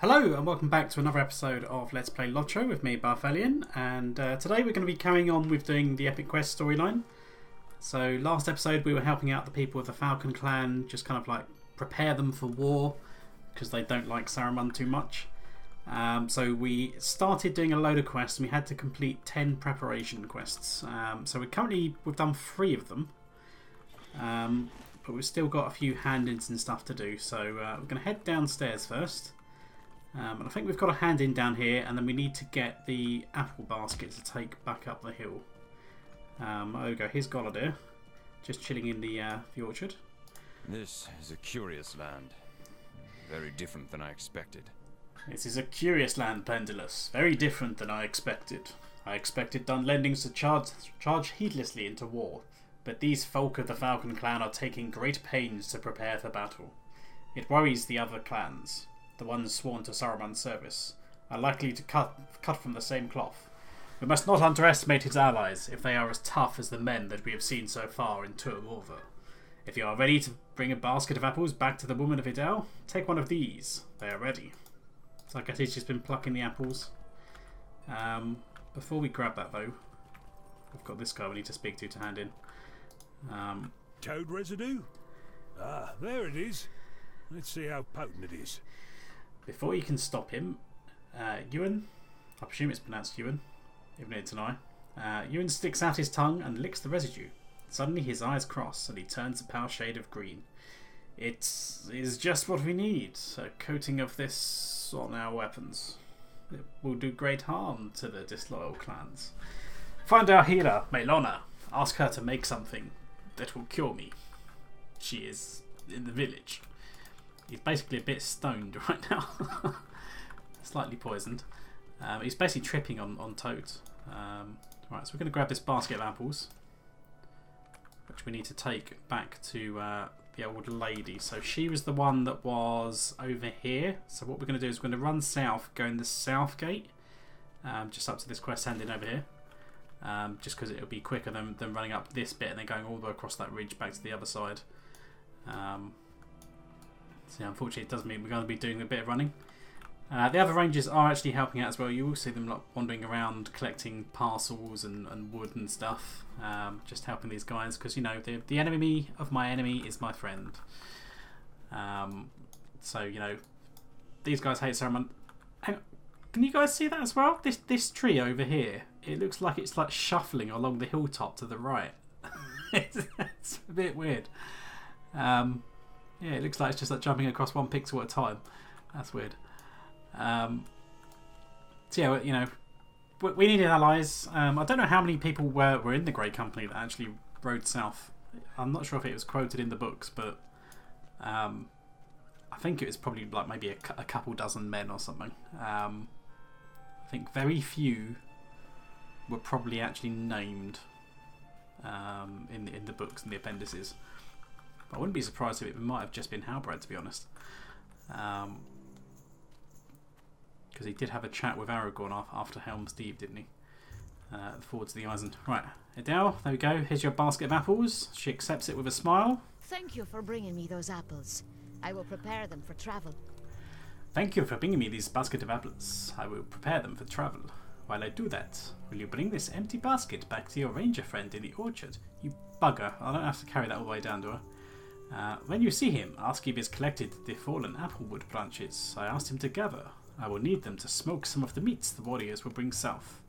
Hello and welcome back to another episode of Let's Play LOTRO with me, Balthelion, and today we're going to be carrying on with doing the Epic Quest storyline. So last episode we were helping out the people of the Falcon Clan, just kind of like prepare them for war because they don't like Saruman too much. So we started doing a load of quests and we had to complete 10 preparation quests. So we've done 3 of them, but we've still got a few hand-ins and stuff to do. So we're going to head downstairs first. And I think we've got a hand in down here, and then we need to get the apple basket to take back up the hill. There we go, here's Golodir, just chilling in the orchard. This is a curious land. Very different than I expected. This is a curious land, Pendulous. Very different than I expected. I expected Dunlandings to charge heedlessly into war, but these folk of the Falcon Clan are taking great pains to prepare for battle. It worries the other clans. The ones sworn to Saruman's service, are likely to cut from the same cloth. We must not underestimate his allies if they are as tough as the men that we have seen so far in Morva. If you are ready to bring a basket of apples back to the woman of Idel, take one of these. They are ready. So I guess he's just been plucking the apples. Before we grab that though, we've got this guy we need to speak to hand in. Toad residue? Ah, there it is. Let's see how potent it is. Before you can stop him, Ewan, I presume it's pronounced Ewan, even though it's an I, Ewan sticks out his tongue and licks the residue. Suddenly his eyes cross and he turns a pale shade of green. It is just what we need, a coating of this on our weapons. It will do great harm to the disloyal clans. Find our healer, Melona. Ask her to make something that will cure me. She is in the village. He's basically a bit stoned right now. Slightly poisoned. He's basically tripping on Toads. Right, so we're going to grab this basket of apples, which we need to take back to the old lady. So she was the one that was over here. So what we're going to do is we're going to run south, go in the south gate, just up to this quest handing over here. Just because it'll be quicker than running up this bit and then going all the way across that ridge back to the other side. So unfortunately it does mean we're going to be doing a bit of running. The other rangers are actually helping out as well. You will see them like wandering around collecting parcels and wood and stuff. Just helping these guys because, you know, the enemy of my enemy is my friend. So, you know, these guys hate Saruman. Can you guys see that as well? This tree over here, it looks like it's like shuffling along the hilltop to the right. it's a bit weird. Yeah, it looks like it's just like jumping across one pixel at a time. That's weird. So yeah, you know, we needed allies. I don't know how many people were in the Grey Company that actually rode south. I'm not sure if it was quoted in the books, but I think it was probably like maybe a couple dozen men or something. I think very few were probably actually named in the books and the appendices. I wouldn't be surprised if it might have just been Halbrand, to be honest. Because he did have a chat with Aragorn after Helm's Deep, didn't he? Forward to the Eisen. Right, Adele, there we go. Here's your basket of apples. She accepts it with a smile. Thank you for bringing me those apples. I will prepare them for travel. Thank you for bringing me this basket of apples. I will prepare them for travel. While I do that, will you bring this empty basket back to your ranger friend in the orchard? You bugger. I don't have to carry that all the way down to her. When you see him, ask if he has collected the fallen applewood branches I asked him to gather. I will need them to smoke some of the meats the warriors will bring south.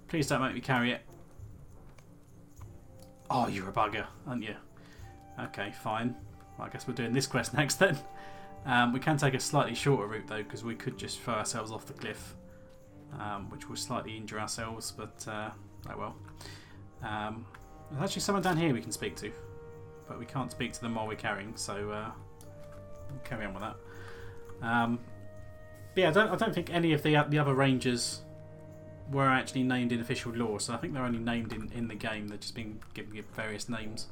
Please don't make me carry it. Oh, you're a bugger, aren't you? Okay, fine. Well, I guess we're doing this quest next then. We can take a slightly shorter route though, because we could just throw ourselves off the cliff, which will slightly injure ourselves, but oh well. There's actually someone down here we can speak to. But we can't speak to them while we're carrying, so we'll carry on with that. But yeah, I don't think any of the other rangers were actually named in official lore, so I think they're only named in the game. They're just being given various names.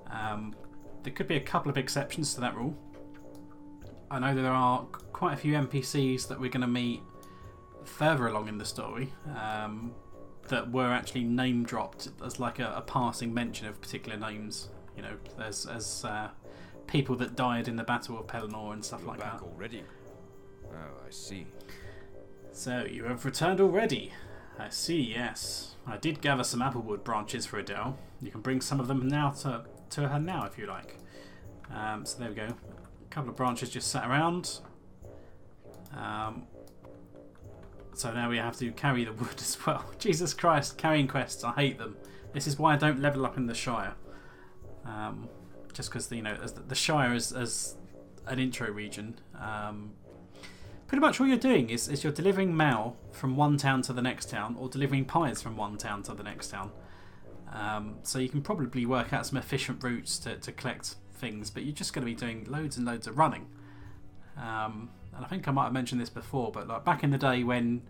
There could be a couple of exceptions to that rule. I know that there are quite a few NPCs that we're going to meet further along in the story that were actually name dropped as like a passing mention of particular names. You know, as people that died in the Battle of Pelennor and stuff like that. Already? I see. So, you have returned already. I see, yes. I did gather some applewood branches for Adele. You can bring some of them now to her now, if you like. So there we go. A couple of branches just sat around. So now we have to carry the wood as well. Jesus Christ, carrying quests, I hate them. This is why I don't level up in the Shire. Just because, you know, as the Shire as an intro region, pretty much all you're doing is you're delivering mail from one town to the next town, or delivering pies from one town to the next town. So you can probably work out some efficient routes to collect things, but you're just going to be doing loads and loads of running. And I think I might have mentioned this before, but like back in the day when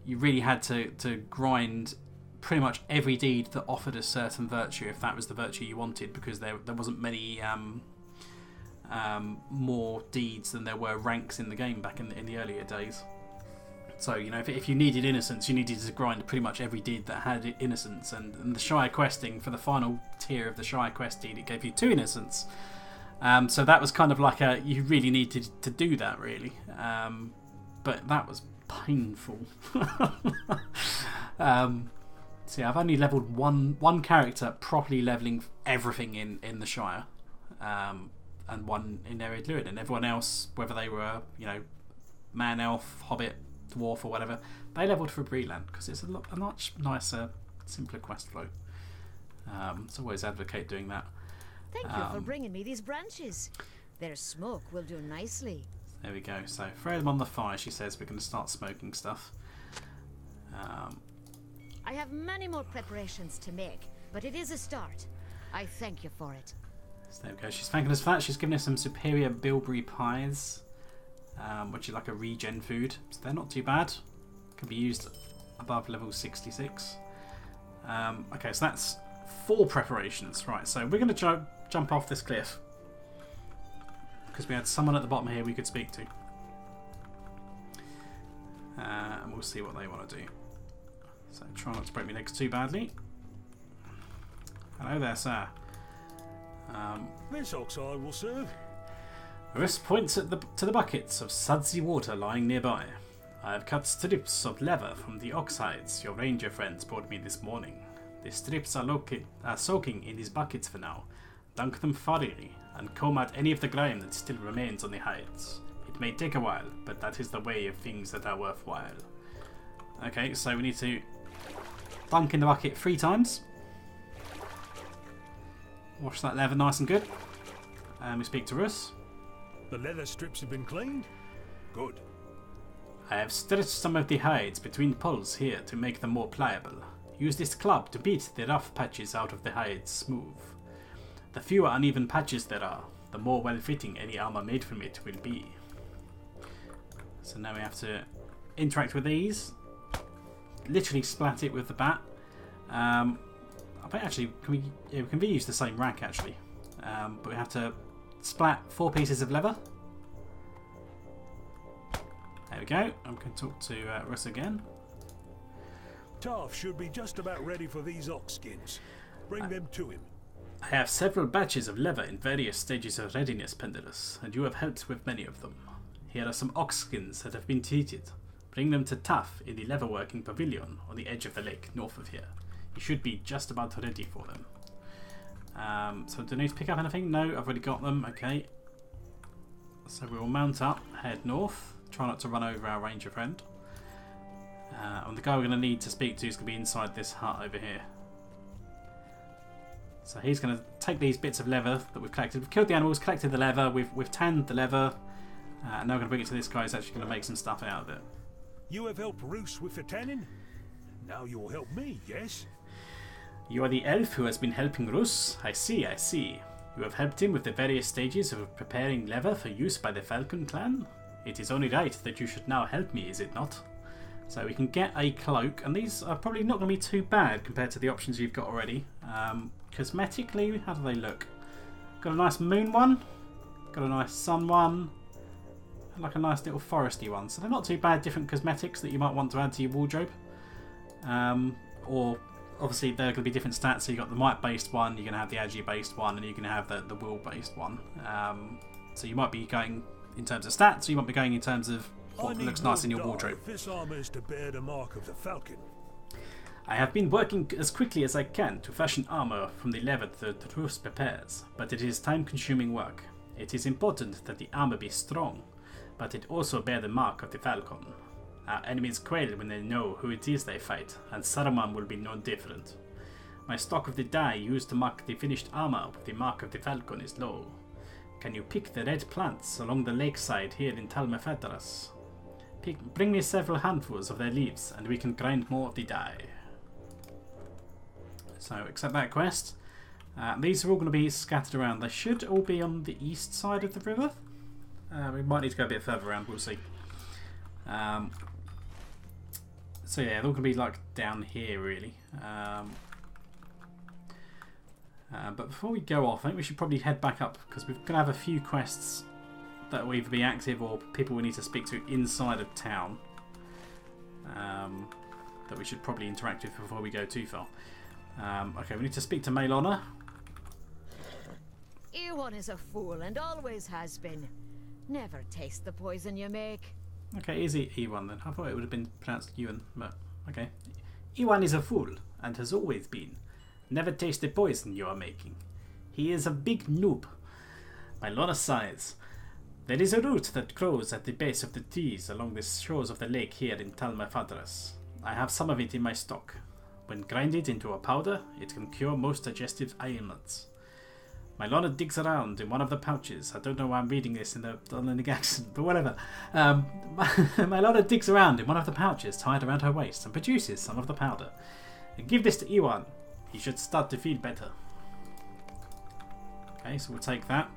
you really had to grind pretty much every deed that offered a certain virtue, if that was the virtue you wanted, because there wasn't many more deeds than there were ranks in the game back in the earlier days. So, you know, if you needed innocence, you needed to grind pretty much every deed that had innocence. And the Shire questing, for the final tier of the Shire quest deed, it gave you 2 innocence. So that was kind of like you really needed to do that, really. But that was painful. See, I've only leveled one character properly leveling everything in the Shire. And one in Laurelin, and everyone else, whether they were, you know, man, elf, hobbit, dwarf, or whatever, they leveled for Breland because it's a much nicer, simpler quest flow. So always advocate doing that. Thank you for bringing me these branches. Their smoke will do nicely. There we go. So throw them on the fire. She says we're going to start smoking stuff. I have many more preparations to make, but it is a start. I thank you for it. So there we go. She's thanking us for that. She's giving us some superior bilberry pies, which is like a regen food. So they're not too bad. Can be used above level 66. Okay, so that's 4 preparations. Right, so we're going to jump off this cliff. Because we had someone at the bottom here we could speak to. And we'll see what they want to do. So try not to break my legs too badly. Hello there, sir. This ox I will serve. Russ points to the buckets of sudsy water lying nearby. I have cut strips of leather from the ox hides your ranger friends brought me this morning. The strips are soaking in these buckets for now. Dunk them thoroughly and comb out any of the grime that still remains on the hides. It may take a while, but that is the way of things that are worthwhile. Okay, so we need to dunk in the bucket 3 times. Wash that leather nice and good. And we speak to Russ. The leather strips have been cleaned? Good. I have stretched some of the hides between pulls here to make them more pliable. Use this club to beat the rough patches out of the hides smooth. The fewer uneven patches there are, the more well-fitting any armor made from it will be. So now we have to interact with these. Literally splat it with the bat. I bet actually we can reuse the same rack actually, but we have to splat 4 pieces of leather. There we go. I'm going to talk to Russ again. Taff should be just about ready for these ox skins. Bring them to him. I have several batches of leather in various stages of readiness, Pendulous, and you have helped with many of them. Here are some ox skins that have been treated. Bring them to Taff in the leatherworking pavilion on the edge of the lake north of here. You should be just about ready for them. So do I need to pick up anything? No, I've already got them. Okay. So we will mount up, head north. Try not to run over our ranger friend. And the guy we're going to need to speak to is going to be inside this hut over here. So he's going to take these bits of leather that we've collected. We've killed the animals, collected the leather, we've tanned the leather. And now we're going to bring it to this guy who's actually going to make some stuff out of it. You have helped Roos with the tanning? Now you'll help me, yes? You are the elf who has been helping Rus. I see, I see. You have helped him with the various stages of preparing leather for use by the Falcon Clan. It is only right that you should now help me, is it not? So we can get a cloak, and these are probably not going to be too bad compared to the options you've got already. Cosmetically, how do they look? Got a nice moon one, got a nice sun one, and like a nice little foresty one. So they're not too bad different cosmetics that you might want to add to your wardrobe. Or obviously they're going to be different stats. So you've got the might based one, you're going to have the agi based one, and you're going to have the will based one. So you might be going in terms of stats, or you might be going in terms of what looks nice in your wardrobe. This armor is to bear the mark of the Falcon. I have been working as quickly as I can to fashion armor from the leather the truce prepares, but it is time-consuming work. It is important that the armor be strong, but it also bear the mark of the Falcon. Our enemies quail when they know who it is they fight, and Saruman will be no different. My stock of the dye used to mark the finished armor with the mark of the Falcon is low. Can you pick the red plants along the lakeside here in Talmefadras? Bring me several handfuls of their leaves, and we can grind more of the dye. So, accept that quest. These are all going to be scattered around. They should all be on the east side of the river. We might need to go a bit further around, we'll see. So yeah, they're all going to be like down here really. But before we go off, I think we should probably head back up because we're going to have a few quests that will either be active or people we need to speak to inside of town that we should probably interact with before we go too far. Okay, we need to speak to Maelona. Ewan is a fool and always has been. Never taste the poison you make. Okay, is it Ewan then? I thought it would have been pronounced Ewan, but okay. Ewan is a fool and has always been. Never taste the poison you are making. He is a big noob. Maelona sighs. There is a root that grows at the base of the trees along the shores of the lake here in Talmefadras. I have some of it in my stock. When grinded into a powder, it can cure most digestive ailments. Maelona digs around in one of the pouches. I don't know why I'm reading this in the Dunland accent, but whatever. Maelona digs around in one of the pouches tied around her waist and produces some of the powder. Give this to Ewan. He should start to feel better. Okay, so we'll take that.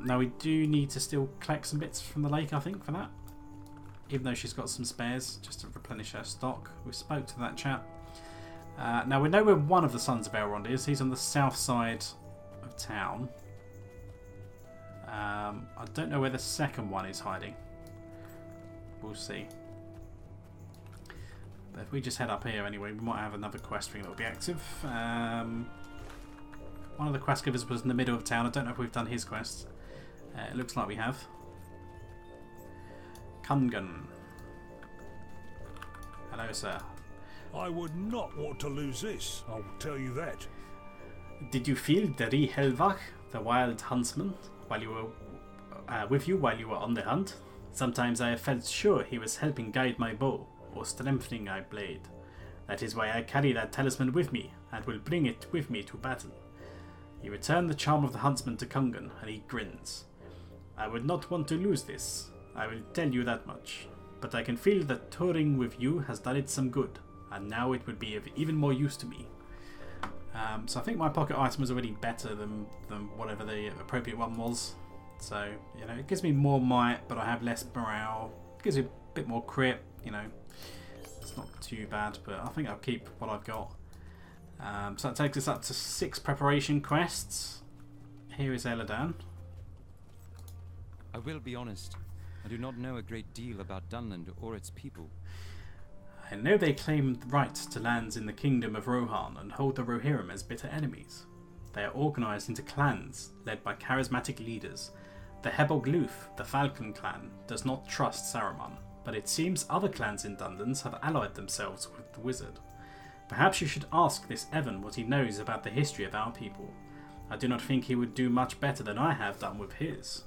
Now we do need to still collect some bits from the lake, I think, for that. Even though she's got some spares, just to replenish her stock. We spoke to that chap. Now we know where one of the Sons of Elrond is. He's on the south side of town. I don't know where the second one is hiding. We'll see. But if we just head up here anyway, we might have another quest ring that will be active. One of the quest givers was in the middle of town. I don't know if we've done his quest. It looks like we have. Kungan. Hello, sir. I would not want to lose this, I'll tell you that. Did you feel Deri Helvach, the wild huntsman, while you were with you while you were on the hunt? Sometimes I have felt sure he was helping guide my bow, or strengthening my blade. That is why I carry that talisman with me, and will bring it with me to battle. You return the charm of the huntsman to Kungan, and he grins. I would not want to lose this, I will tell you that much. But I can feel that touring with you has done it some good, and now it would be of even more use to me. So I think my pocket item was already better than whatever the appropriate one was. So, you know, it gives me more might, but I have less morale. It gives me a bit more crit, you know. It's not too bad, but I think I'll keep what I've got. So that takes us up to 6 preparation quests. Here is Eladan. I will be honest. I do not know a great deal about Dunland or its people. I know they claim the right to lands in the kingdom of Rohan and hold the Rohirrim as bitter enemies. They are organised into clans, led by charismatic leaders. The Hebogluth, the Falcon Clan, does not trust Saruman, but it seems other clans in Dunland have allied themselves with the wizard. Perhaps you should ask this Evan what he knows about the history of our people. I do not think he would do much better than I have done with his.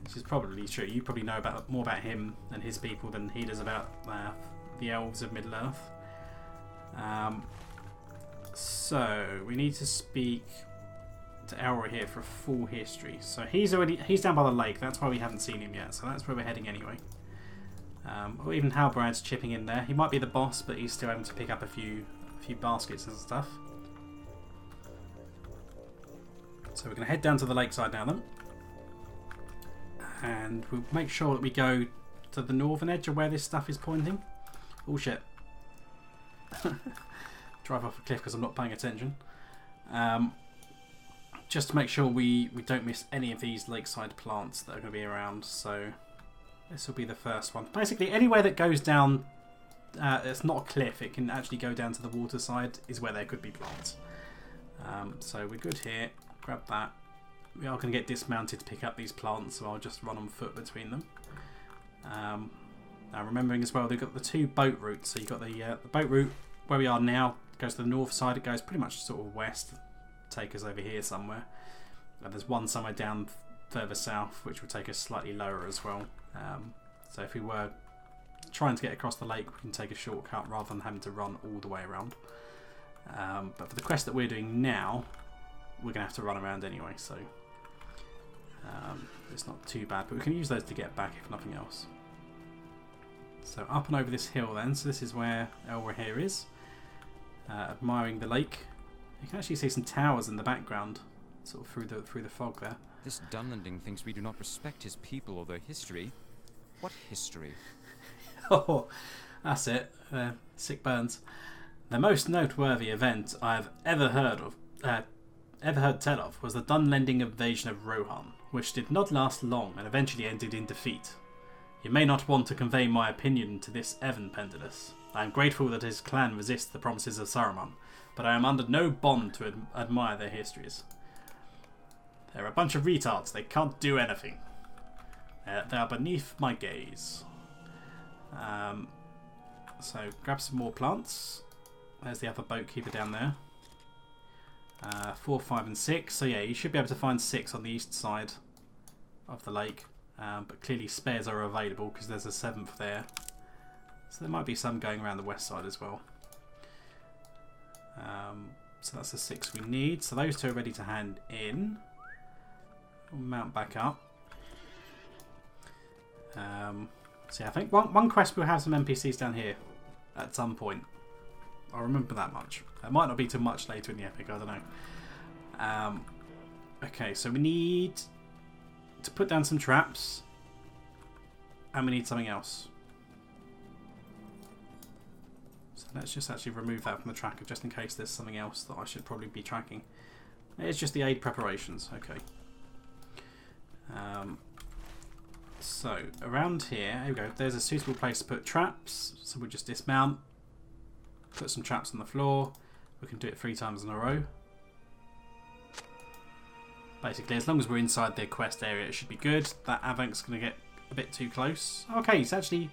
Which is probably true. You probably know more about him and his people than he does about the elves of Middle-earth. So we need to speak to Elroy here for a full history. So he's down by the lake. That's why we haven't seen him yet. So that's where we're heading anyway. Or even Halbrad's chipping in there. He might be the boss, but he's still having to pick up a few baskets and stuff. So we're going to head down to the lakeside now then. And we'll make sure that we go to the northern edge of where this stuff is pointing. Oh shit. Drive off a cliff because I'm not paying attention. Just to make sure we don't miss any of these lakeside plants that are going to be around. So this will be the first one. Basically anywhere that goes down, it's not a cliff, it can actually go down to the water side, is where there could be plants. So we're good here. Grab that. We are going to get dismounted to pick up these plants, so I'll just run on foot between them. Now remembering as well, they've got the 2 boat routes. So you've got the boat route where we are now, goes to the north side. It goes pretty much sort of west, take us over here somewhere. And there's one somewhere down further south, which will take us slightly lower as well. So if we were trying to get across the lake, we can take a shortcut rather than having to run all the way around. But for the quest that we're doing now, we're going to have to run around anyway, so it's not too bad. But we can use those to get back if nothing else. So up and over this hill then, so this is where Elrahir is, admiring the lake. You can actually see some towers in the background, sort of through the fog there. This Dunlanding thinks we do not respect his people or their history. What history? Oh, that's it. Sick burns. The most noteworthy event I have ever heard tell of was the Dunlanding invasion of Rohan, which did not last long and eventually ended in defeat. You may not want to convey my opinion to this Evan Pendulous. I am grateful that his clan resists the promises of Saruman, but I am under no bond to admire their histories. They're a bunch of retards. They can't do anything. They are beneath my gaze. So grab some more plants. There's the other boat keeper down there. 4, 5 and 6. So yeah, you should be able to find 6 on the east side of the lake. But clearly spares are available because there's a 7th there. So there might be some going around the west side as well. So that's the 6 we need. So those 2 are ready to hand in. We'll mount back up. So yeah, I think one quest will have some NPCs down here at some point. I remember that much. It might not be too much later in the epic, I don't know. Okay, so we need to put down some traps. And we need something else. So let's just actually remove that from the tracker just in case there's something else that I should probably be tracking. It's just the aid preparations, okay. So around here we go, there's a suitable place to put traps, so we'll just dismount, put some traps on the floor. We can do it 3 times in a row. Basically, as long as we're inside the quest area, it should be good. That Avank's going to get a bit too close. Okay, he's actually,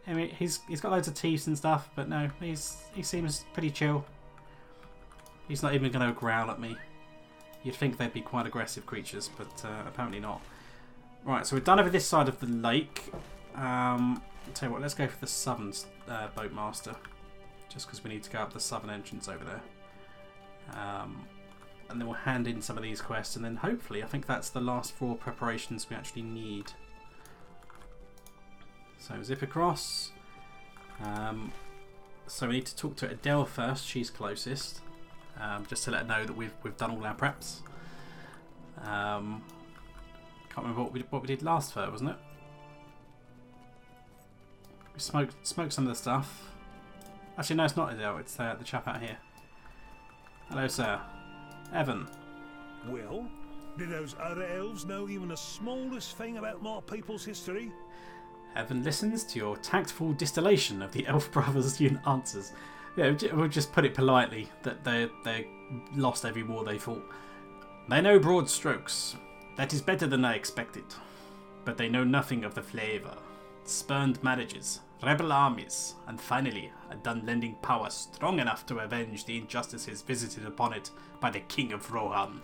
I mean, he's got loads of teeth and stuff, but no, he seems pretty chill. He's not even going to growl at me. You'd think they'd be quite aggressive creatures, but apparently not. Right, so we're done over this side of the lake. I'll tell you what, let's go for the southern boatmaster. Just because we need to go up the southern entrance over there. And then we'll hand in some of these quests, and then hopefully, I think that's the last 4 preparations we actually need. So zip across. So we need to talk to Adele first, she's closest. Just to let her know that we've done all our preps. Can't remember what we did last for her, wasn't it? We smoked some of the stuff. Actually, no, it's not Adele. It's the chap out here. Hello, sir. Evan. Well, do those other elves know even the smallest thing about my people's history? Evan listens to your tactful distillation of the elf brothers' answers. Yeah, we'll just put it politely that they lost every war they fought. They know broad strokes. That is better than I expected. But they know nothing of the flavour. Spurned marriages, rebel armies, and finally a Dunlanding power strong enough to avenge the injustices visited upon it by the King of Rohan.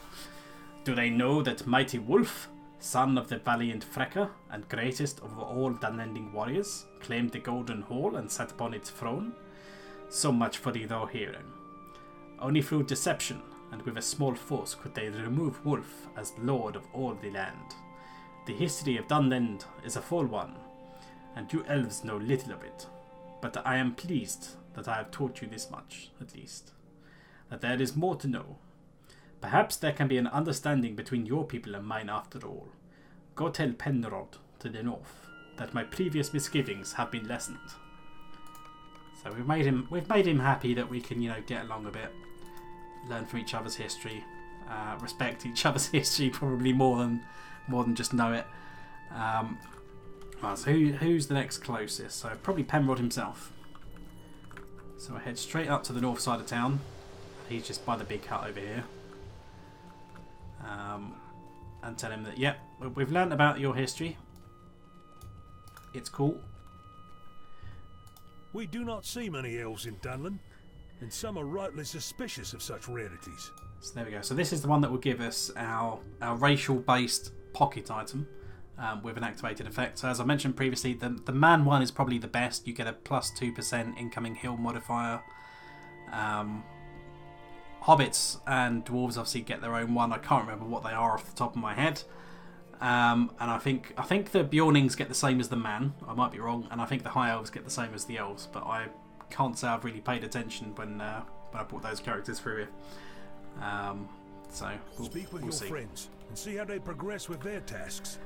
Do they know that mighty Wolf, son of the valiant Frecker and greatest of all Dunlanding warriors, claimed the Golden Hall and sat upon its throne? So much for the Rohirrim. Only through deception and with a small force could they remove Wolf as lord of all the land. The history of Dunland is a full one, and you elves know little of it. But I am pleased that I have taught you this much, at least. That there is more to know. Perhaps there can be an understanding between your people and mine after all. Go tell Penrod to the north that my previous misgivings have been lessened. So we've made him happy that we can, get along a bit, learn from each other's history, respect each other's history probably more than just know it. Right, so who's the next closest? So probably Penrod himself. So I head straight up to the north side of town. He's just by the big hut over here. And tell him that, yep, we've learnt about your history. it's cool. We do not see many elves in Dunland, and some are rightly suspicious of such rarities. So there we go. So this is the one that will give us our racial-based pocket item with an activated effect. So as I mentioned previously, the man one is probably the best. You get a plus 2% incoming heal modifier. Hobbits and dwarves obviously get their own one. I can't remember what they are off the top of my head. And I think the Bjornings get the same as the man. I might be wrong. And I think the High Elves get the same as the Elves. But I can't say I've really paid attention when I brought those characters through here. So Speak with your friends and see how they progress with their tasks.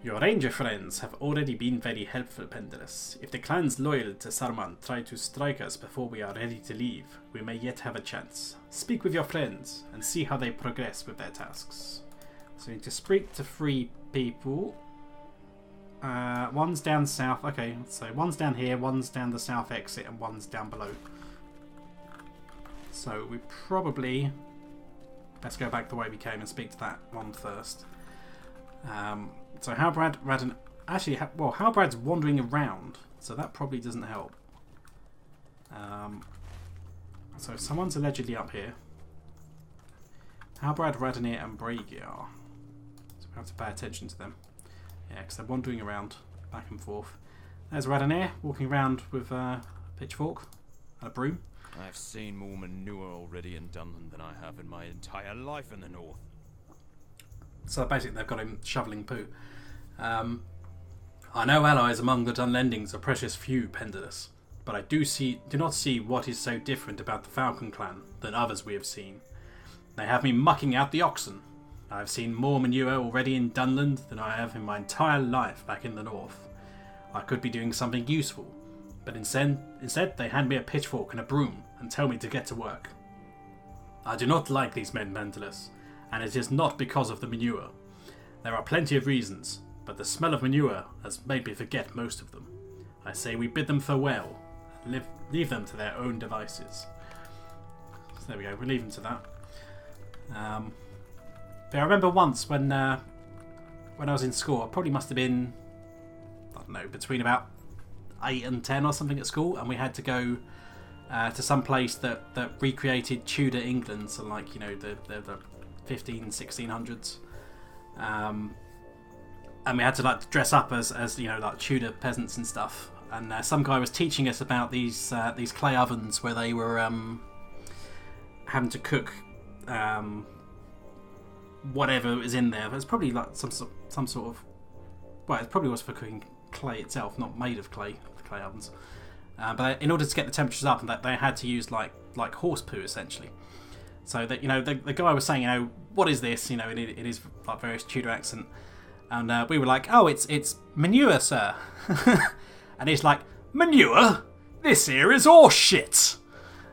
Your ranger friends have already been very helpful, Pendulous. If the clans loyal to Saruman try to strike us before we are ready to leave, we may yet have a chance. Speak with your friends and see how they progress with their tasks. So we need to speak to 3 people. One's down south. Okay, so one's down here, one's down the south exit, and one's down below. So we probably... Let's go back the way we came and speak to that one first. So Halbrad, actually, Halbrad's wandering around, so that probably doesn't help. So someone's allegedly up here. Halbrad, Radanir, and Braegiar. So we have to pay attention to them. Yeah, because they're wandering around, back and forth. There's Radanir, walking around with a pitchfork and a broom. I've seen more manure already in Dunland than I have in my entire life in the north. So basically they've got him shoveling poo. I know allies among the Dunlendings are precious few, Pendulous, but I do not see what is so different about the Falcon Clan than others we have seen. They have me mucking out the oxen. I have seen more manure already in Dunland than I have in my entire life back in the north. I could be doing something useful, but instead they hand me a pitchfork and a broom and tell me to get to work. I do not like these men, Pendulous, and it is not because of the manure. There are plenty of reasons, but the smell of manure has made me forget most of them. I say we bid them farewell, and leave them to their own devices. So there we go, we'll leave them to that. But I remember once when I was in school, I probably must have been, I don't know, between about 8 and 10 or something at school, and we had to go to some place that recreated Tudor England, so like, you know, the 1600s. And we had to like dress up as you know, like Tudor peasants and stuff. And some guy was teaching us about these clay ovens where they were having to cook whatever was in there. It was probably like some sort of, well, it probably was for cooking clay itself, not made of clay, the clay ovens. But in order to get the temperatures up, and that they had to use like horse poo essentially. So that, you know, the guy was saying, you know, what is this? You know, in his like various Tudor accent, and we were like, oh, it's manure, sir. And he's like, manure? This here is horse shit.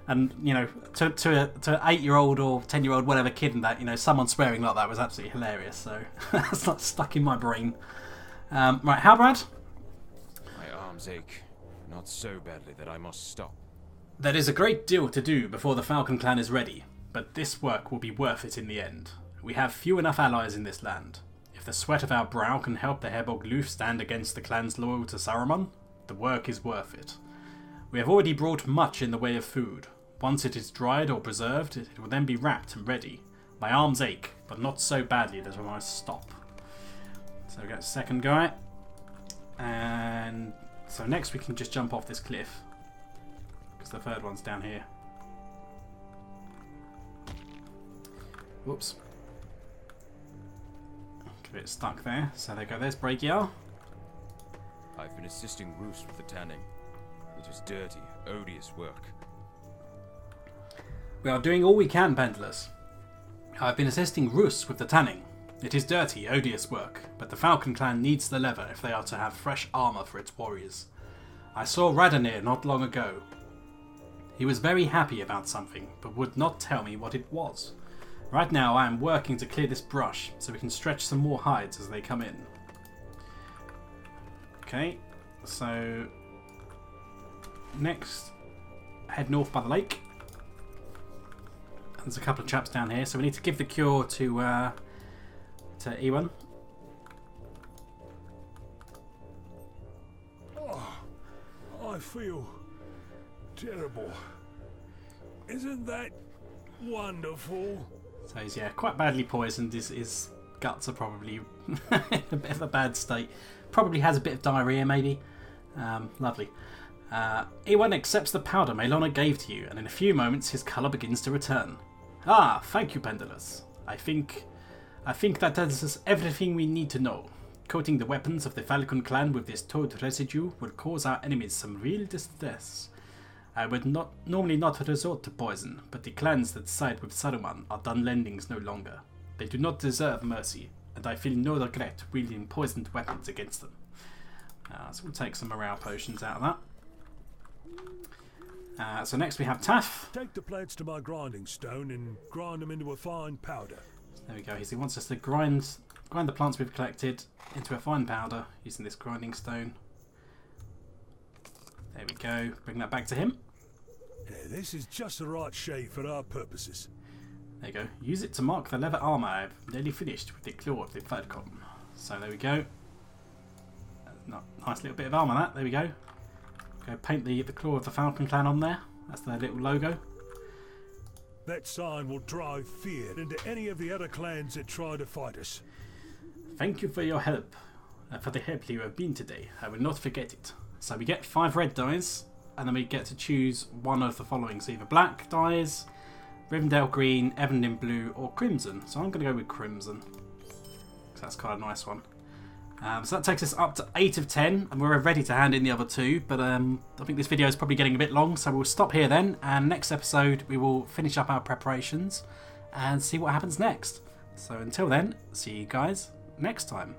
And you know, to an 8-year-old or 10-year-old, whatever kid, and that, you know, someone swearing like that was absolutely hilarious. So that's not stuck in my brain. Right, Halbrad? My arms ache, not so badly that I must stop. There is a great deal to do before the Falcon Clan is ready, but this work will be worth it in the end. We have few enough allies in this land. If the sweat of our brow can help the Herbog Loof stand against the clans loyal to Saruman, the work is worth it. We have already brought much in the way of food. Once it is dried or preserved, it will then be wrapped and ready. My arms ache, but not so badly that I must stop. So we got the second guy. And so next we can just jump off this cliff, because the third one's down here. Whoops. Get a bit stuck there. So there you go, there's Braegiar. I've been assisting Roos with the tanning. It is dirty, odious work. We are doing all we can, Pendulous. I've been assisting Roos with the tanning. It is dirty, odious work, but the Falcon Clan needs the leather if they are to have fresh armour for its warriors. I saw Radanir not long ago. He was very happy about something, but would not tell me what it was. Right now I am working to clear this brush, so we can stretch some more hides as they come in. Okay, so next, head north by the lake. There's a couple of chaps down here, so we need to give the cure to Ewan. I feel terrible. Isn't that wonderful? So he's, yeah, quite badly poisoned. His guts are probably in a bit of a bad state. Probably has a bit of diarrhea, maybe. Lovely. Ewan accepts the powder Melona gave to you, and in a few moments his colour begins to return. Ah, thank you, Pendulous. I think that is everything we need to know. Coating the weapons of the Falcon Clan with this toad residue will cause our enemies some real distress. I would normally not resort to poison, but the clans that side with Saruman are Dunlandings no longer. They do not deserve mercy, and I feel no regret wielding poisoned weapons against them. So we'll take some morale potions out of that. So next we have Taff. Take the plants to my grinding stone and grind them into a fine powder. There we go. He wants us to grind the plants we've collected into a fine powder using this grinding stone. There we go. Bring that back to him. Yeah, this is just the right shape for our purposes. There you go. Use it to mark the leather armour I've nearly finished with the claw of the Falcon. So there we go. Nice little bit of armour that. There we go. Go paint the claw of the Falcon Clan on there. That's their little logo. That sign will drive fear into any of the other clans that try to fight us. Thank you for your help. For the help you have been today. I will not forget it. So we get 5 red dies, and then we get to choose one of the following. So either black dies, Rivendell green, Evandin blue, or crimson. So I'm going to go with crimson, because that's quite a nice one. So that takes us up to 8 of 10, and we're ready to hand in the other 2. But I think this video is probably getting a bit long, so we'll stop here then. And next episode, we will finish up our preparations and see what happens next. So until then, see you guys next time.